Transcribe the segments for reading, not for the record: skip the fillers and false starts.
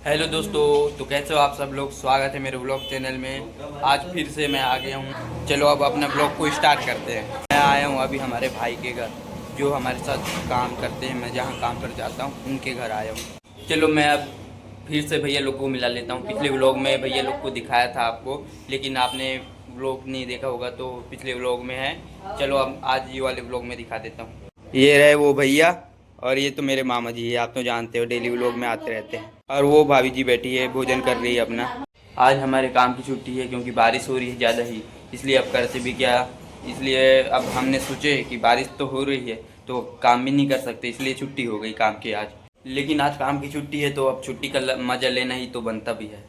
Hello दोस्तों, तो कैसे हो आप सब लोग। स्वागत है मेरे ब्लॉग चैनल में। आज फिर से मैं आ गया हूँ। चलो अब अपना ब्लॉग को स्टार्ट करते हैं। मैं आया हूँ अभी हमारे भाई के घर, जो हमारे साथ काम करते हैं। मैं जहाँ काम कर जाता हूँ उनके घर आया हूँ। चलो मैं अब फिर से भैया लोग को मिला लेता हूँ। पिछले ब्लॉग में भैया लोग को दिखाया था आपको, लेकिन आपने ब्लॉग नहीं देखा होगा, तो पिछले ब्लॉग में है। चलो अब आज ये वाले ब्लॉग में दिखा देता हूँ। ये रहे वो भैया, और ये तो मेरे मामा जी है। आप तो जानते हो, डेली व्लॉग में आते रहते हैं। और वो भाभी जी बैठी है, भोजन कर रही है अपना। आज हमारे काम की छुट्टी है क्योंकि बारिश हो रही है ज़्यादा ही, इसलिए अब कर से भी क्या। इसलिए अब हमने सोचे कि बारिश तो हो रही है तो काम भी नहीं कर सकते, इसलिए छुट्टी हो गई काम की आज। लेकिन आज काम की छुट्टी है तो अब छुट्टी का मज़ा लेना ही तो बनता भी है।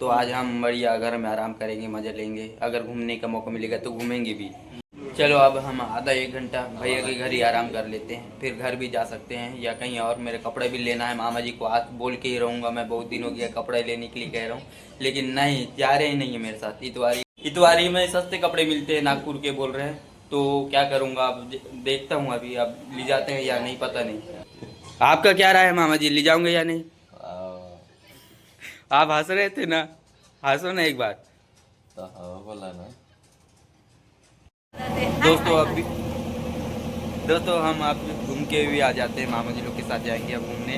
तो आज हम बढ़िया घर में आराम करेंगे, मज़ा लेंगे। अगर घूमने का मौका मिलेगा तो घूमेंगे भी। चलो अब हम आधा एक घंटा भैया के घर ही आराम कर लेते हैं, फिर घर भी जा सकते हैं या कहीं और। मेरे कपड़े भी लेना है, मामा जी को आज बोल के ही रहूँगा। मैं बहुत दिन हो गया कपड़े लेने के लिए कह रहा हूँ, लेकिन नहीं जा रहे ही नहीं है मेरे साथ। इतवारी इतवारी में सस्ते कपड़े मिलते हैं, नागपुर के बोल रहे हैं। तो क्या करूँगा अब, देखता हूँ अभी अब ले जाते हैं या नहीं, पता नहीं। आपका क्या राय है मामा जी, ले जाऊँगे या नहीं? आप हंस रहे थे ना, हंसो ना एक बार। तो हाँ बोला ना। दोस्तों अभी दोस्तों हम अब घूम के भी आ जाते हैं, मामा जी लोग के साथ जाएंगे अब घूमने।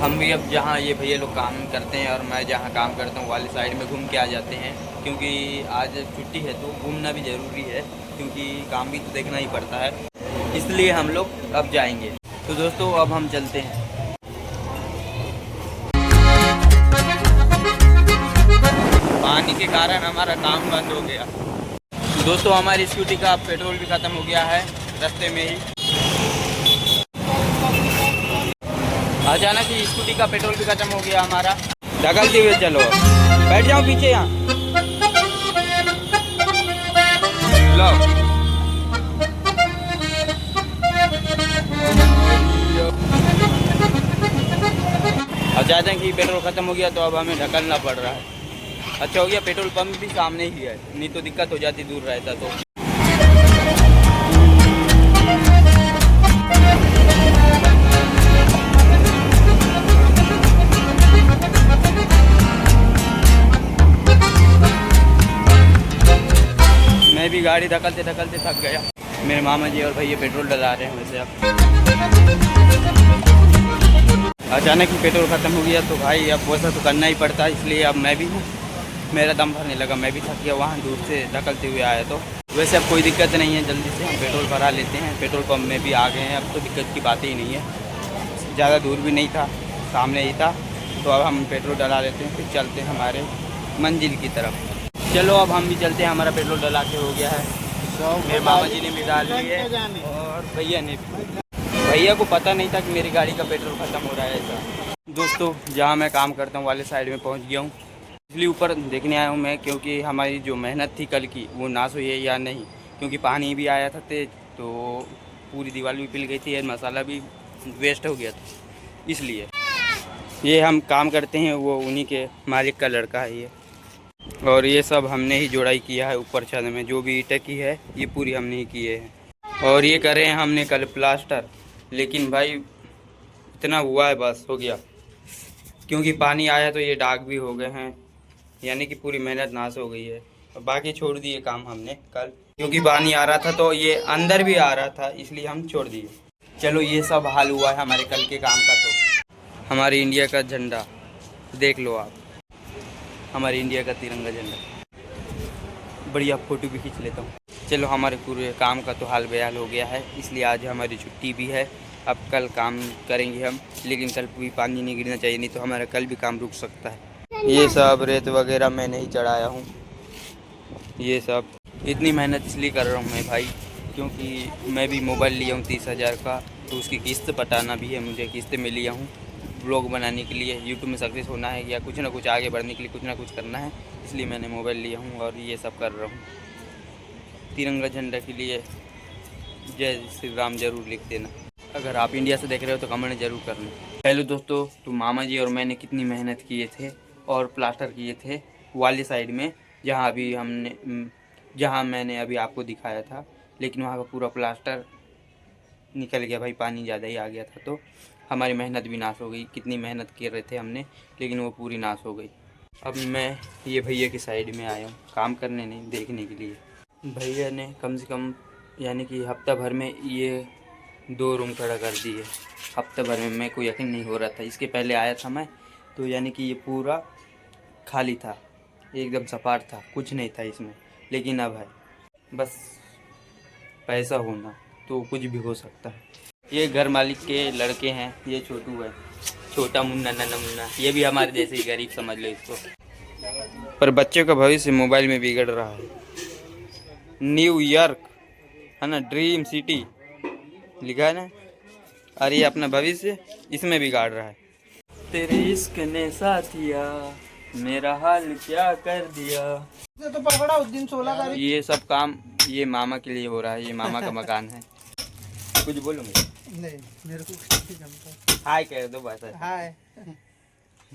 हम भी अब जहाँ ये भैया लोग काम करते हैं और मैं जहाँ काम करता हूँ वाली साइड में घूम के आ जाते हैं, क्योंकि आज छुट्टी है तो घूमना भी ज़रूरी है, क्योंकि काम भी तो देखना ही पड़ता है। इसलिए हम लोग अब जाएंगे। तो दोस्तों अब हम चलते हैं। पानी के कारण हमारा काम बंद हो गया। तो दोस्तों हमारी स्कूटी का पेट्रोल भी ख़त्म हो गया है रास्ते में ही। अचानक ही स्कूटी का पेट्रोल भी खत्म हो गया हमारा। ढकलते हुए चलो, बैठ जाओ पीछे यहाँ। लो अचानक ही पेट्रोल खत्म हो गया तो अब हमें ढकलना पड़ रहा है। अच्छा हो गया पेट्रोल पंप भी सामने ही है, नहीं तो दिक्कत हो जाती दूर रहता तो। मैं भी गाड़ी धकलते धकलते थक गया। मेरे मामा जी और भैया पेट्रोल डला रहे हैं वैसे अब। अचानक ही पेट्रोल ख़त्म हो गया तो भाई अब वैसा तो करना ही पड़ता है, इसलिए अब मैं भी मेरा दम भरने लगा। मैं भी थक गया वहाँ दूर से धकलते हुए आया। तो वैसे अब कोई दिक्कत नहीं है, जल्दी से हम पेट्रोल भरा लेते हैं। पेट्रोल पंप में भी आ गए हैं, अब तो दिक्कत की बात ही नहीं है। ज़्यादा दूर भी नहीं था, सामने ही था। तो अब हम पेट्रोल डला लेते हैं, फिर चलते हैं हमारे मंजिल की तरफ। चलो अब हम भी चलते हैं, हमारा पेट्रोल डला के हो गया है। मेरे मामा जी ने भी डाल लिए और भैया ने भी। भैया को पता नहीं था कि मेरी गाड़ी का पेट्रोल ख़त्म हो रहा है ऐसा। दोस्तों जहाँ मैं काम करता हूँ वाले साइड में पहुँच गया हूँ। इसलिए ऊपर देखने आया हूँ मैं, क्योंकि हमारी जो मेहनत थी कल की वो नाश हुई है या नहीं। क्योंकि पानी भी आया था तेज, तो पूरी दीवार भी पिल गई थी और मसाला भी वेस्ट हो गया था। इसलिए ये हम काम करते हैं, वो उन्हीं के मालिक का लड़का है ये। और ये सब हमने ही जोड़ाई किया है। ऊपर छत में जो भी ईंटें की है ये पूरी हमने ही किए हैं। और ये करे हैं हमने कल प्लास्टर, लेकिन भाई इतना हुआ है बस हो गया। क्योंकि पानी आया तो ये दाग भी हो गए हैं, यानी कि पूरी मेहनत नाश हो गई है। और बाकी छोड़ दिए काम हमने कल, क्योंकि पानी आ रहा था तो ये अंदर भी आ रहा था, इसलिए हम छोड़ दिए। चलो ये सब हाल हुआ है हमारे कल के काम का। तो हमारे इंडिया का झंडा देख लो आप, हमारे इंडिया का तिरंगा झंडा। बढ़िया फ़ोटो भी खींच लेता हूँ। चलो हमारे पूरे काम का तो हाल बेहाल हो गया है, इसलिए आज हमारी छुट्टी भी है। अब कल काम करेंगे हम, लेकिन कल भी पानी नहीं गिरना चाहिए, नहीं तो हमारा कल भी काम रुक सकता है। ये सब रेत वगैरह मैं नहीं चढ़ाया हूँ। ये सब इतनी मेहनत इसलिए कर रहा हूँ मैं भाई, क्योंकि मैं भी मोबाइल लिया हूँ 30,000 का, तो उसकी किस्त पटाना भी है मुझे। किस्त में लिया हूँ ब्लॉग बनाने के लिए, यूट्यूब में सक्सेस होना है या कुछ ना कुछ आगे बढ़ने के लिए कुछ ना कुछ करना है, इसलिए मैंने मोबाइल लिया हूँ और ये सब कर रहा हूँ। तिरंगा झंडा के लिए जय श्री राम जरूर लिख देना। अगर आप इंडिया से देख रहे हो तो कमेंट जरूर करना। हेलो दोस्तों, तो मामा जी और मैंने कितनी मेहनत किए थे और प्लास्टर किए थे वाली साइड में, जहाँ मैंने अभी आपको दिखाया था। लेकिन वहाँ का पूरा प्लास्टर निकल गया भाई, पानी ज़्यादा ही आ गया था। तो हमारी मेहनत भी नाश हो गई। कितनी मेहनत कर रहे थे हमने, लेकिन वो पूरी नाश हो गई। अब मैं ये भैया की साइड में आया हूँ काम करने नहीं, देखने के लिए। भैया ने कम से कम यानी कि हफ्ता भर में ये 2 रूम खड़ा कर दिए। हफ्ते भर में मेरे को यकीन नहीं हो रहा था। इसके पहले आया था मैं, तो यानी कि ये पूरा खाली था, एकदम सपाट था, कुछ नहीं था इसमें। लेकिन अब है, बस पैसा होना तो कुछ भी हो सकता है। ये घर मालिक के लड़के हैं, ये छोटू है, छोटा मुन्ना, नन्ना मुन्ना। ये भी हमारे जैसे ही गरीब समझ लो इसको। पर बच्चों का भविष्य मोबाइल में बिगड़ रहा है। न्यूयॉर्क है ना, ड्रीम सिटी लिखा है ना, और ये अपना भविष्य इसमें बिगाड़ रहा है। तेरे इश्क ने साथिया मेरा हाल क्या कर दिया। तो पकड़ा उस दिन 16 तारीख। ये सब काम ये मामा के लिए हो रहा है। ये मामा का मकान है। कुछ बोलूँगे? नहीं, मेरे को कुछ नहीं जमता। हाय कह दो बस। हाय।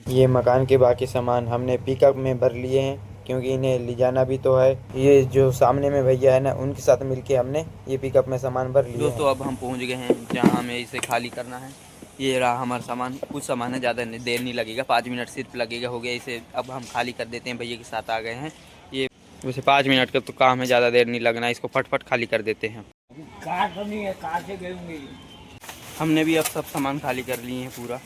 ये मकान के बाकी सामान हमने पिकअप में भर लिए हैं, क्योंकि इन्हें ले जाना भी तो है। ये जो सामने में भैया है ना, उनके साथ मिलके हमने ये पिकअप में सामान भर लिया। दोस्तों अब हम पहुंच गए हैं जहां हमें इसे खाली करना है। ये रहा हमारा सामान। कुछ सामान है, ज़्यादा देर नहीं लगेगा, 5 मिनट सिर्फ लगेगा, हो गया। इसे अब हम खाली कर देते हैं। भैया के साथ आ गए हैं। ये वैसे 5 मिनट का तो काम है, ज़्यादा देर नहीं लगना। इसको फटफट खाली कर देते हैं। कार तो नहीं है, कार से गए। हमने भी अब सब सामान खाली कर लिए हैं पूरा।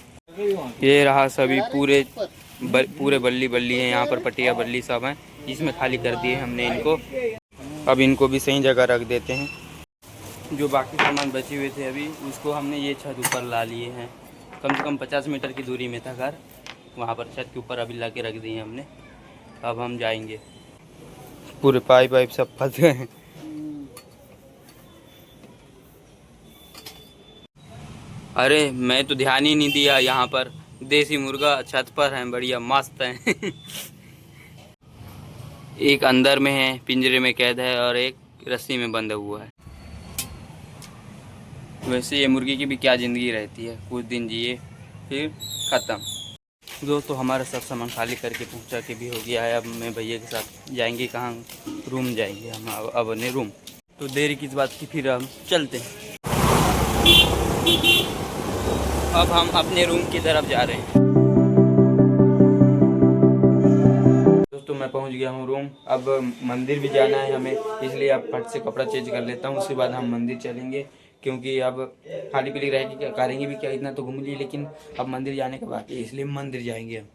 ये रहा सभी पूरे बल्ली बल्ली हैं यहाँ पर, पटिया बल्ली सब हैं, इसमें खाली कर दिए हमने इनको। अब इनको भी सही जगह रख देते हैं। जो बाकी सामान बचे हुए थे अभी, उसको हमने ये छत ऊपर ला लिए हैं। कम से कम 50 मीटर की दूरी में था घर, वहाँ पर छत के ऊपर अभी ला के रख दिए हमने। अब हम जाएंगे। पूरे पाइप सब फंस गए हैं। अरे मैं तो ध्यान ही नहीं दिया, यहाँ पर देसी मुर्गा छत पर है, बढ़िया मस्त है। एक अंदर में है, पिंजरे में कैद है, और एक रस्सी में बंधा हुआ है। वैसे ये मुर्गी की भी क्या ज़िंदगी रहती है, कुछ दिन जिए फिर ख़त्म। दोस्तों हमारा सब सामान खाली करके पहुँचा के भी हो गया है। अब मैं भैया के साथ जाएंगे कहाँ, रूम जाएंगे हम अब अपने रूम। तो देरी किस बात की, फिर हम चलते हैं। अब हम अपने रूम की तरफ जा रहे हैं। दोस्तों मैं पहुंच गया हूँ रूम। अब मंदिर भी जाना है हमें, इसलिए अब फट से कपड़ा चेंज कर लेता हूँ, उसके बाद हम मंदिर चलेंगे। क्योंकि अब खाली पीली रहेगी, क्या करेंगे भी क्या, इतना तो घूम लिए, लेकिन अब मंदिर जाने का बाकी है, इसलिए मंदिर जाएंगे हम।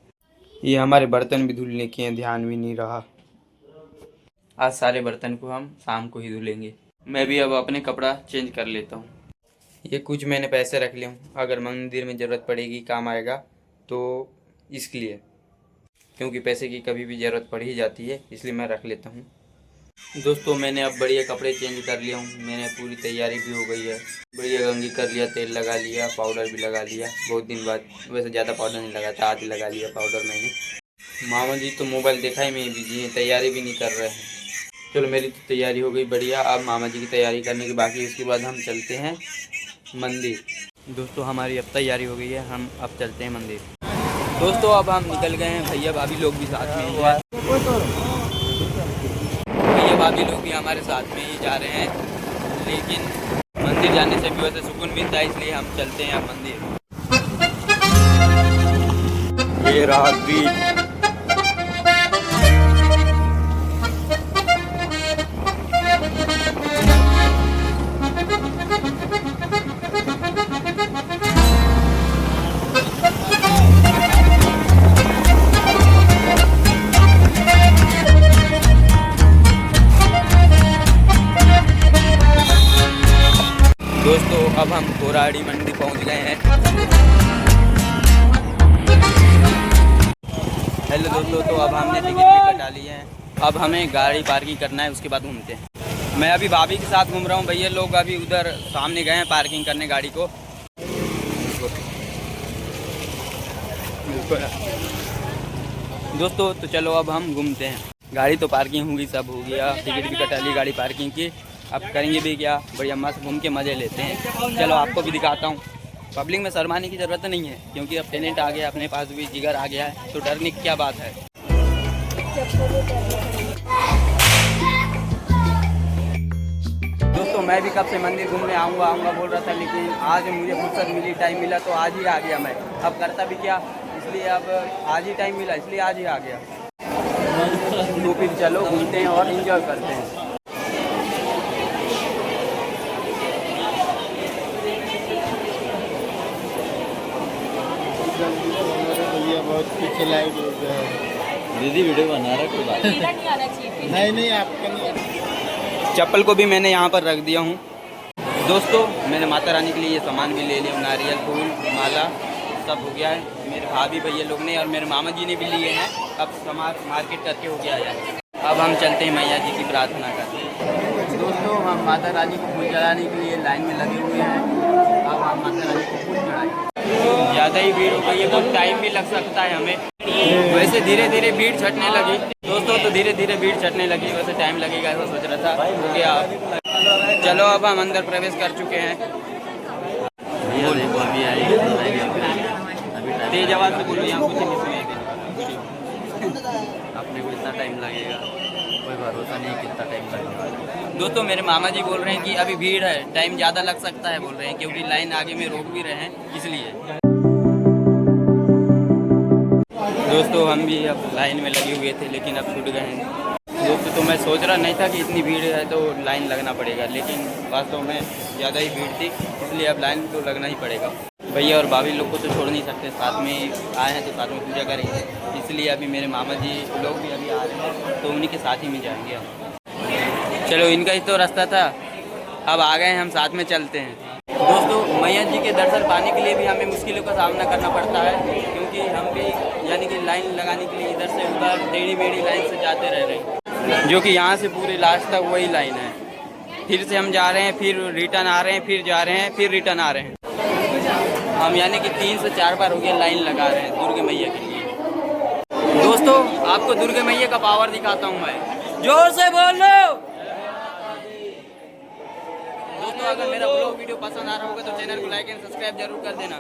ये हमारे बर्तन भी धुलने के हैं, ध्यान भी नहीं रहा। आज सारे बर्तन को हम शाम को ही धुलेंगे। मैं भी अब अपने कपड़ा चेंज कर लेता हूँ। ये कुछ मैंने पैसे रख लिए हूँ, अगर मंदिर में ज़रूरत पड़ेगी, काम आएगा, तो इसलिए, क्योंकि पैसे की कभी भी ज़रूरत पड़ ही जाती है, इसलिए मैं रख लेता हूँ। दोस्तों मैंने अब बढ़िया कपड़े चेंज कर लिया हूँ। मैंने पूरी तैयारी भी हो गई है, बढ़िया कंघी कर लिया, तेल लगा लिया, पाउडर भी लगा लिया बहुत दिन बाद। वैसे ज़्यादा पाउडर नहीं लगा था, आज ही लगा लिया पाउडर मैंने। मामा जी तो मोबाइल देखा ही में बिजी हैं, तैयारी भी नहीं कर रहे हैं। चलो मेरी तो तैयारी हो गई बढ़िया, अब मामा जी की तैयारी करने की बाकी है, उसके बाद हम चलते हैं मंदिर। दोस्तों हमारी अब तैयारी हो गई है, हम अब चलते हैं मंदिर। दोस्तों अब हम निकल गए हैं, भैया भाभी लोग भी साथ में ही हैं। भैया भाभी लोग भी हमारे साथ में ही जा रहे हैं, लेकिन मंदिर जाने से भी वैसे सुकून मिलता है, इसलिए हम चलते हैं अब मंदिर। ये रहा ब्रिज। दोस्तों अब हम घोराड़ी मंडी पहुंच गए हैं। हेलो दोस्तों, तो अब हमने टिकट भी कटा ली है। अब हमें गाड़ी पार्किंग करना है, उसके बाद घूमते हैं। मैं अभी भाभी के साथ घूम रहा हूँ, भैया लोग अभी उधर सामने गए हैं पार्किंग करने गाड़ी को। दोस्तों तो चलो अब हम घूमते हैं। गाड़ी तो पार्किंग होगी, सब हो गया, टिकट भी कटा ली गाड़ी पार्किंग की। अब करेंगे भी क्या, बढ़िया मस्त घूम के मज़े लेते हैं। चलो आपको भी दिखाता हूँ। पब्लिक में शर्माने की ज़रूरत नहीं है, क्योंकि अब टैलेंट आ गया, अपने पास भी जिगर आ गया है, तो डरने की क्या बात है। दोस्तों दोस्तों मैं भी कब से मंदिर घूमने आऊँगा बोल रहा था, लेकिन आज मुझे फुर्सत मिली, टाइम मिला तो आज ही आ गया मैं। अब करता भी क्या, इसलिए अब आज ही टाइम मिला, इसलिए आज ही आ गया। तो फिर चलो घूमते हैं और एंजॉय करते हैं। बहुत पीछे लाइट दीदी वीडियो बना रहा है, कोई बात नहीं। नहीं आपका नहीं। चप्पल को भी मैंने यहाँ पर रख दिया हूँ। दोस्तों मैंने माता रानी के लिए ये सामान भी ले लिया, नारियल फूल माला सब हो गया है। मेरे भाभी भैया लोग ने और मेरे मामा जी ने भी लिए हैं। अब सामान मार्केट करके हो गया है। अब हम चलते हैं मैया जी की प्रार्थना करते। दोस्तों हम माता रानी को फूल चढ़ाने के लिए लाइन में लगे हुए हैं। अब हम माता रानी को फूल चढ़ाएंगे। ज़्यादा ही भीड़ हो गई है, बहुत टाइम भी लग सकता है हमें। वैसे धीरे धीरे भीड़ छटने लगी दोस्तों, तो धीरे धीरे भीड़ छटने लगी, वैसे टाइम लगेगा ऐसा सोच रहा था, हो गया। चलो अब हम अंदर प्रवेश कर चुके हैं। अभी आएगी, तेज आवाज़ से बोलो, यहाँ कुछ नहीं सुनेगा। अपने को इतना टाइम लगेगा, कोई भरोसा नहीं कितना टाइम लगेगा। दोस्तों मेरे मामा जी बोल रहे हैं कि अभी भीड़ है, टाइम ज़्यादा लग सकता है बोल रहे हैं, क्योंकि लाइन आगे में रोक भी रहे हैं इसलिए। दोस्तों हम भी अब लाइन में लगे हुए थे, लेकिन अब छूट गए हैं। दोस्तों तो मैं सोच रहा नहीं था कि इतनी भीड़ है तो लाइन लगना पड़ेगा, लेकिन वास्तव में ज़्यादा ही भीड़ थी, इसलिए अब लाइन तो लगना ही पड़ेगा। भैया और भाभी लोग को तो छोड़ नहीं सकते, साथ में आए हैं तो साथ में पूजा करेंगे, इसलिए अभी मेरे मामा जी लोग भी अभी आ रहे हैं तो उन्हीं के साथ ही में जाएंगे हम। चलो इनका ही तो रास्ता था, अब आ गए हैं, हम साथ में चलते हैं। दोस्तों मैया जी के दर्शन पाने के लिए भी हमें मुश्किलों का सामना करना पड़ता है, क्योंकि हम भी यानी कि लाइन लगाने के लिए इधर से उधर टेढ़ी मेढ़ी लाइन से जाते रह रहे हैं, जो कि यहाँ से पूरे लास्ट तक वही लाइन है। फिर से हम जा रहे हैं, फिर रिटर्न आ रहे हैं, फिर जा रहे हैं, फिर रिटर्न आ रहे हैं। हम यानी कि 3 से 4 बार हो गया लाइन लगा रहे हैं दुर्गा मैया के लिए। दोस्तों आपको दुर्गा मैया का पावर दिखाता हूँ मैं, जोर से बोलो। दोस्तों अगर मेरा ब्लॉग वीडियो पसंद आ रहा होगा तो चैनल को लाइक एंड सब्सक्राइब जरूर कर देना।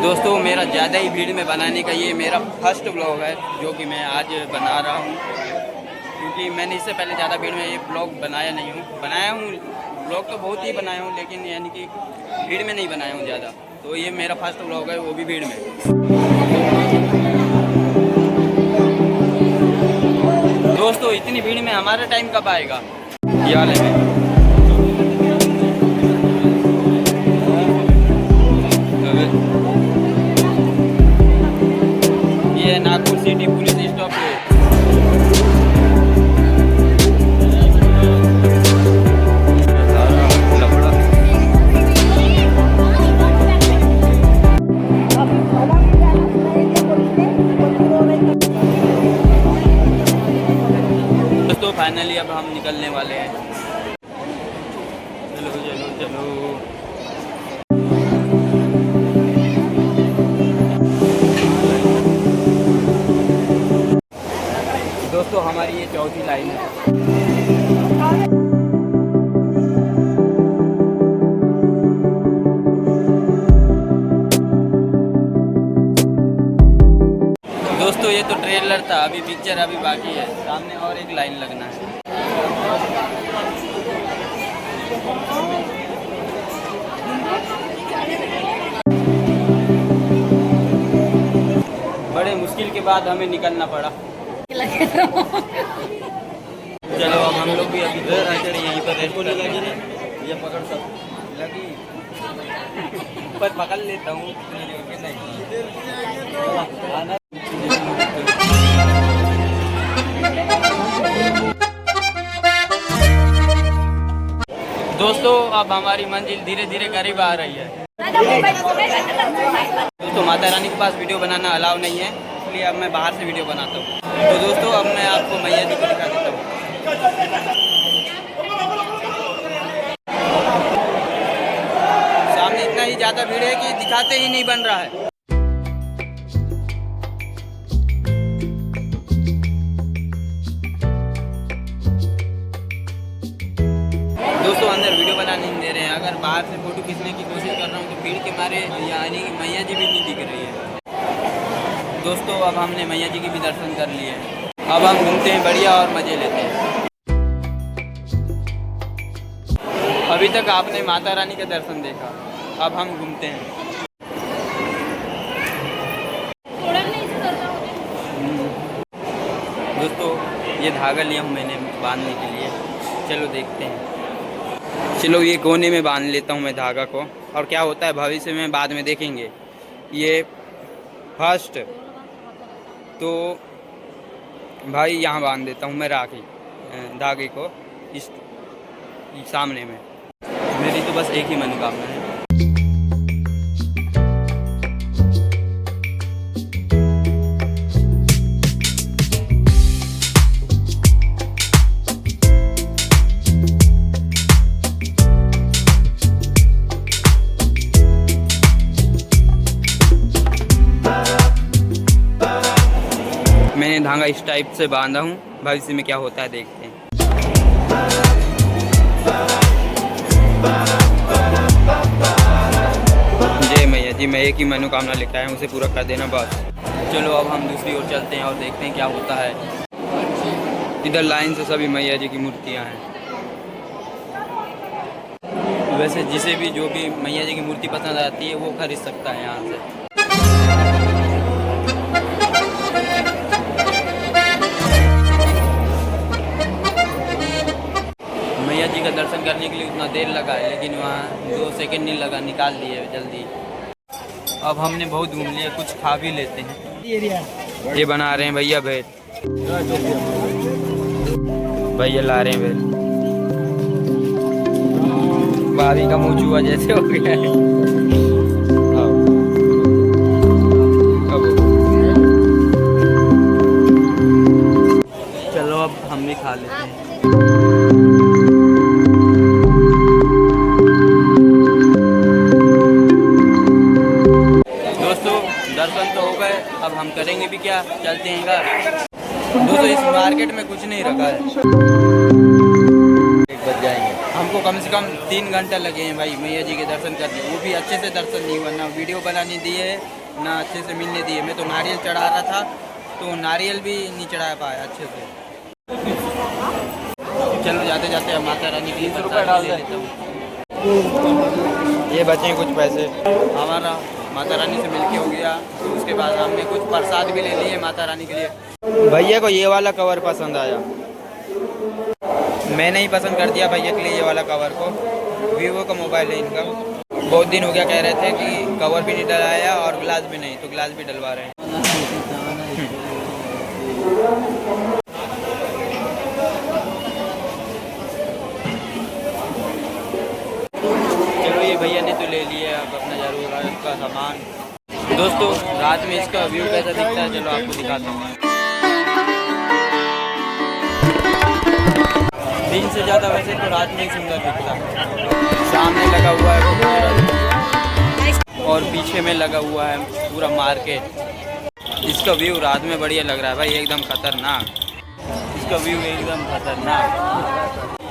दोस्तों मेरा ज़्यादा ही भीड़ में बनाने का ये मेरा फर्स्ट ब्लॉग है जो कि मैं आज बना रहा हूँ, क्योंकि मैंने इससे पहले ज़्यादा भीड़ में ये ब्लॉग बनाया नहीं हूँ। बनाया हूँ ब्लॉग तो बहुत ही बनाया हूँ, लेकिन यानी कि भीड़ में नहीं बनाया हूँ ज़्यादा, तो ये मेरा फर्स्ट ब्लॉग है, वो भी भीड़ में। दोस्तों इतनी भीड़ में हमारा टाइम कब आएगा यार है। ये नागपुर सिटी पुलिस स्टॉप है। दोस्तों फाइनली अब हम निकलने वाले हैं। चलो चलो चलो। दोस्तों हमारी ये चौथी लाइन है। दोस्तों ये तो ट्रेलर था, अभी पिक्चर अभी बाकी है, सामने और एक लाइन लगना है। बड़े मुश्किल के बाद हमें निकलना पड़ा। चलो अब हम लोग भी अभी घर आकर यहीं पर रेस्ट लगी नहीं, ये पकड़ सब लगी पर पकड़ लेता हूँ। दोस्तों अब हमारी मंजिल धीरे धीरे करीब आ रही है। दोस्तों माता रानी के पास वीडियो बनाना अलाउ नहीं है, इसलिए अब मैं बाहर से वीडियो बनाता हूँ। तो दोस्तों अब मैं आपको मैया जी को दिखा देता हूँ। सामने इतना ही ज़्यादा भीड़ है कि दिखाते ही नहीं बन रहा है। दोस्तों अंदर वीडियो बनाने नहीं दे रहे हैं, अगर बाहर से फोटो खींचने की कोशिश कर रहा हूँ तो भीड़ के मारे यानी कि मैया जी भी नहीं दिख रही है। दोस्तों अब हमने मैया जी के भी दर्शन कर लिए हैं, अब हम घूमते हैं बढ़िया और मज़े लेते हैं। अभी तक आपने माता रानी का दर्शन देखा, अब हम घूमते हैं। दोस्तों ये धागा लिया हूँ मैंने बांधने के लिए, चलो देखते हैं। चलो ये कोने में बांध लेता हूँ मैं धागा को, और क्या होता है भविष्य में बाद में देखेंगे। ये फर्स्ट तो भाई यहाँ बांध देता हूँ मैं राखी धागे को इस सामने में। मेरी तो बस एक ही मनोकामना है। मैंने धागा इस टाइप से बांधा हूँ, भविष्य में क्या होता है देखते हैं। जय मैया जी, मैं एक ही मनोकामना लेकर आया हूँ, उसे पूरा कर देना बस। चलो अब हम दूसरी ओर चलते हैं और देखते हैं क्या होता है। इधर लाइन से सभी मैया जी की मूर्तियाँ हैं। वैसे जिसे भी जो भी मैया जी की मूर्ति पसंद आती है वो खरीद सकता है यहाँ से। मैया जी का दर्शन करने के लिए उतना देर लगा है, लेकिन वहाँ 2 सेकंड नहीं लगा, निकाल लिए जल्दी। अब हमने बहुत घूम लिया, कुछ खा भी लेते हैं। ये बना रहे हैं भैया भेल, भैया ला रहे हैं भेल। भाभी का मुँह चूहा जैसे हो गया है। चलो अब हम भी खा लेते हैं। दर्शन तो हो गए, अब हम करेंगे भी क्या, चलते हैं घर। दोस्तों इस मार्केट में कुछ नहीं रखा है। 1 बज जाएंगे, हमको कम से कम 3 घंटा लगे हैं भाई मैया जी के दर्शन करने, वो भी अच्छे से दर्शन नहीं हुआ, ना वीडियो बनाने दिए ना अच्छे से मिलने दिए। मैं तो नारियल चढ़ा रहा था, तो नारियल भी नहीं चढ़ा पाया अच्छे से। चलो जाते जाते अब माता रानी के 20 रुपये डाल देता हूँ। ये बचे कुछ पैसे, हमारा माता रानी से मिलके हो गया। तो उसके बाद हमने कुछ प्रसाद भी ले लिए माता रानी के लिए। भैया को ये वाला कवर पसंद आया, मैंने ही पसंद कर दिया भैया के लिए ये वाला कवर को। वीवो का मोबाइल है इनका, बहुत दिन हो गया कह रहे थे कि कवर भी नहीं डलाया और ग्लास भी नहीं, तो ग्लास भी डलवा रहे हैं। चलो ये भैया ने तो ले लिया अब अपना जरूरत का सामान। दोस्तों रात में इसका व्यू कैसा दिखता है, चलो आपको दिखाता हूँ। दिन से ज़्यादा वैसे तो रात में ही सुंदर दिखता है। सामने लगा हुआ है और पीछे में लगा हुआ है पूरा मार्केट। इसका व्यू रात में बढ़िया लग रहा है भाई, एकदम खतरनाक। इसका व्यू एकदम खतरनाक।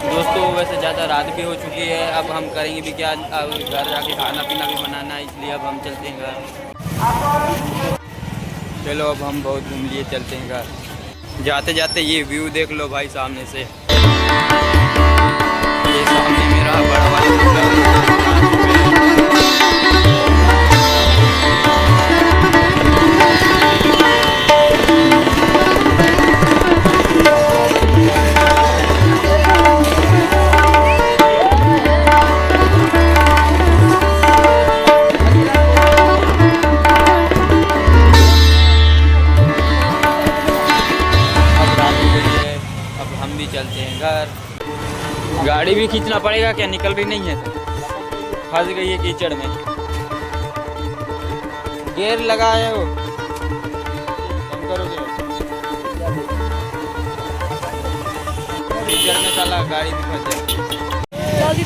दोस्तों वैसे ज़्यादा रात भी हो चुकी है, अब हम करेंगे भी क्या, अब घर जाके खाना पीना भी बनाना है, इसलिए अब हम चलते हैं घर। चलो अब हम बहुत घूम लिए, चलते हैं घर। जाते जाते ये व्यू देख लो भाई सामने से, ये सामने मेरा बड़ा वाला चलते हैं घर। गाड़ी भी खींचना पड़ेगा क्या, निकल रही नहीं है, फंस गई है कीचड़ में। गियर लगा है वो, कम करोगे। कीचड़ में साला गाड़ी भी फंस जाएगी।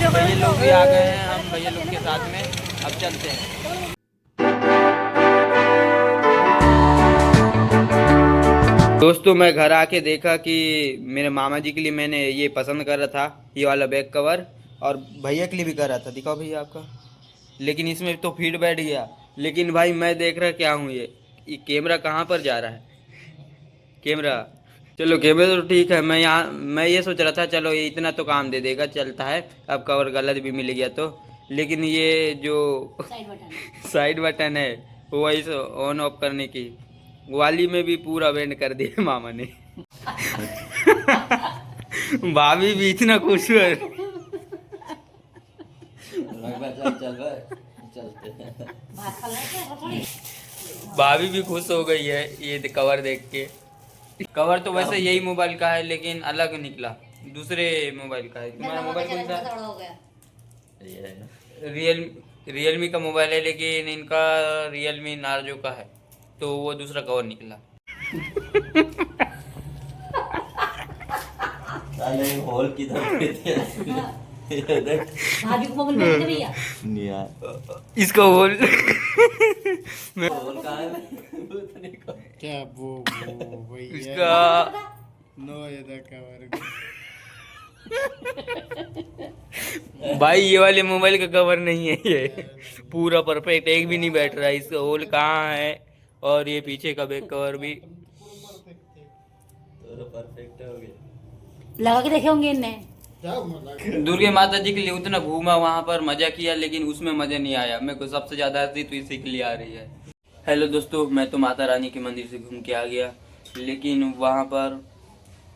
भैया लोग भी आ गए हैं, हम भैया लोग के साथ में अब चलते हैं। दोस्तों मैं घर आके देखा कि मेरे मामा जी के लिए मैंने ये पसंद कर रहा था, ये वाला बैक कवर, और भैया के लिए भी कर रहा था। दिखाओ भैया आपका, लेकिन इसमें तो फिट बैठ गया। लेकिन भाई मैं देख रहा क्या हूँ, ये कैमरा कहाँ पर जा रहा है, कैमरा चलो कैमरा तो ठीक है। मैं ये सोच रहा था चलो ये इतना तो काम दे देगा, चलता है। अब कवर गलत भी मिल गया तो, लेकिन ये जो साइड बटन है वॉइस ऑन ऑफ करने की वाली में भी पूरा बेंड कर दिया मामा ने। भाभी भी इतना खुश हुए। भाभी भी खुश हो गई है ये कवर देख के। कवर तो वैसे यही मोबाइल का है लेकिन अलग निकला, दूसरे मोबाइल का है। तुम्हारा मोबाइल कौन सा है? रियलमी का मोबाइल है, लेकिन इनका रियलमी नार्जो का है, तो वो दूसरा कवर निकला। हॉल किधर भाभी को मोबाइल भेज दे भैया। नहीं यार, इसका होल हॉल कहाँ है? क्या वो भैया इसका नो ये कवर भाई ये वाले मोबाइल का कवर नहीं है, ये पूरा परफेक्ट, एक भी नहीं बैठ रहा। इसका होल कहाँ है और ये पीछे का बैक कवर भी परफेक्ट हो गया। लगा के देखे होंगे इनने। दुर्गे माता जी के लिए उतना घूमा, वहां पर मजा किया, लेकिन उसमें मजा नहीं आया। मेरे को सबसे ज्यादा हंसी तो इसी के लिए आ रही है। हेलो दोस्तों, मैं तो माता रानी के मंदिर से घूम के आ गया, लेकिन वहां पर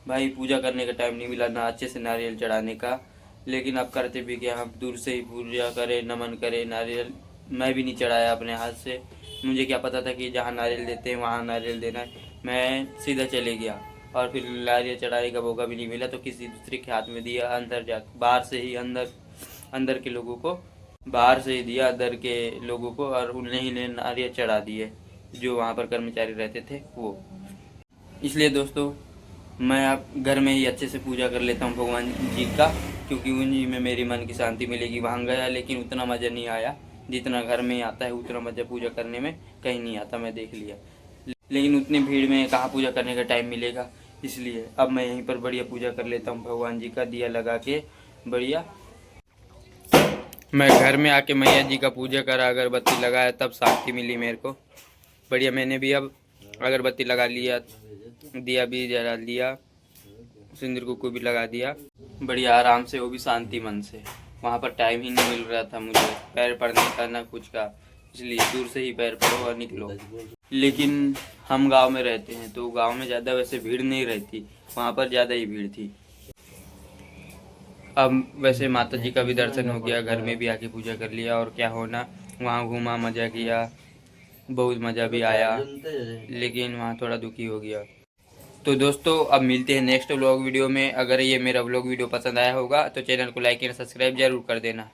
भाई पूजा करने का टाइम नहीं मिला, ना अच्छे से नारियल चढ़ाने का। लेकिन अब करते भी क्या, हम दूर से ही पूजा करें, नमन करें। नारियल मैं भी नहीं चढ़ाया अपने हाथ से, मुझे क्या पता था कि जहाँ नारियल देते हैं वहाँ नारियल देना है। मैं सीधा चले गया और फिर नारियल चढ़ाने का मौका भी नहीं मिला, तो किसी दूसरे के हाथ में दिया। अंदर जा बाहर से ही अंदर के लोगों को बाहर से ही दिया, अंदर के लोगों को, और उन्हें ही ने नारियल चढ़ा दिए जो वहाँ पर कर्मचारी रहते थे वो। इसलिए दोस्तों मैं अब घर में ही अच्छे से पूजा कर लेता हूँ भगवान जी का, क्योंकि उन्हीं में मेरी मन की शांति मिलेगी। वहाँ गया लेकिन उतना मज़ा नहीं आया जितना घर में आता है, उतना मज़ा पूजा करने में कहीं नहीं आता, मैं देख लिया। लेकिन उतनी भीड़ में कहाँ पूजा करने का टाइम मिलेगा, इसलिए अब मैं यहीं पर बढ़िया पूजा कर लेता हूँ भगवान जी का, दिया लगा के बढ़िया। मैं घर में आके मैया जी का पूजा करा, अगरबत्ती लगाया, तब शांति मिली मेरे को बढ़िया। मैंने भी अब अगरबत्ती लगा लिया, दिया भी जला दिया, सिंदूर कुकू भी लगा दिया बढ़िया आराम से, वो भी शांति मन से। वहाँ पर टाइम ही नहीं मिल रहा था मुझे पैर पड़ने का ना कुछ का, इसलिए दूर से ही पैर पड़ो और निकलो। लेकिन हम गांव में रहते हैं तो गांव में ज़्यादा वैसे भीड़ नहीं रहती, वहाँ पर ज़्यादा ही भीड़ थी। अब वैसे माता जी का भी दर्शन हो गया, घर में भी आके पूजा कर लिया, और क्या होना, वहाँ घूमा, मज़ा किया, बहुत मज़ा भी आया, लेकिन वहाँ थोड़ा दुखी हो गया। तो दोस्तों अब मिलते हैं नेक्स्ट व्लॉग वीडियो में। अगर ये मेरा व्लॉग वीडियो पसंद आया होगा तो चैनल को लाइक एंड सब्सक्राइब जरूर कर देना।